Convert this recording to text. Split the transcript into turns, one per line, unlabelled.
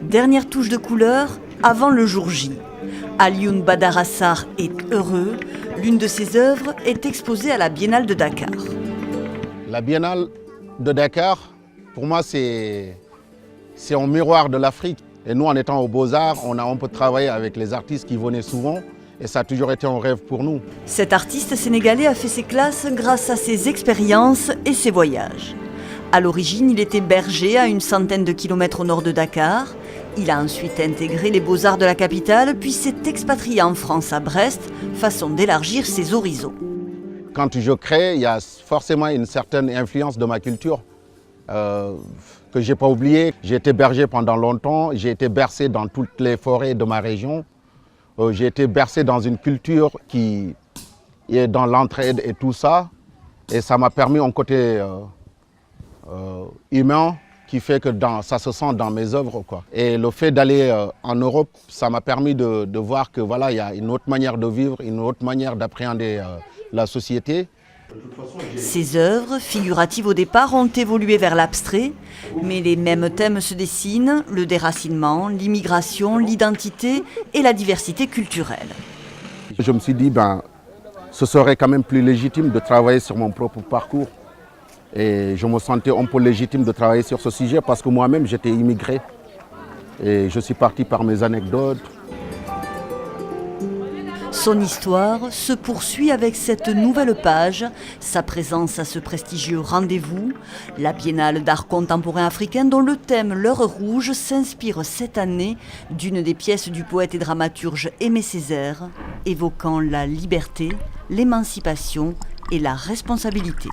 Dernière touche de couleur avant le jour J. Alioune Badara Sarr est heureux. L'une de ses œuvres est exposée à la Biennale de Dakar.
La Biennale de Dakar, pour moi, c'est un miroir de l'Afrique. Et nous, en étant aux Beaux-Arts, on a un peu travaillé avec les artistes qui venaient souvent. Et ça a toujours été un rêve pour nous.
Cet artiste sénégalais a fait ses classes grâce à ses expériences et ses voyages. À l'origine, il était berger à une centaine de kilomètres au nord de Dakar. Il a ensuite intégré les Beaux-Arts de la capitale, puis s'est expatrié en France à Brest, façon d'élargir ses horizons.
Quand je crée, il y a forcément une certaine influence de ma culture que je n'ai pas oubliée. J'ai été berger pendant longtemps, j'ai été bercé dans toutes les forêts de ma région. J'ai été bercé dans une culture qui est dans l'entraide et tout ça. Et ça m'a permis un côté humain qui fait que ça se sent dans mes œuvres, quoi. Et le fait d'aller en Europe, ça m'a permis de voir que voilà, il y a une autre manière de vivre, une autre manière d'appréhender la société.
Ses œuvres, figuratives au départ, ont évolué vers l'abstrait, mais les mêmes thèmes se dessinent, le déracinement, l'immigration, l'identité et la diversité culturelle.
Je me suis dit, ce serait quand même plus légitime de travailler sur mon propre parcours. Et je me sentais un peu légitime de travailler sur ce sujet parce que moi-même j'étais immigré. Et je suis parti par mes anecdotes.
Son histoire se poursuit avec cette nouvelle page, sa présence à ce prestigieux rendez-vous, la Biennale d'art contemporain africain dont le thème L'heure rouge s'inspire cette année d'une des pièces du poète et dramaturge Aimé Césaire, évoquant la liberté, l'émancipation et la responsabilité.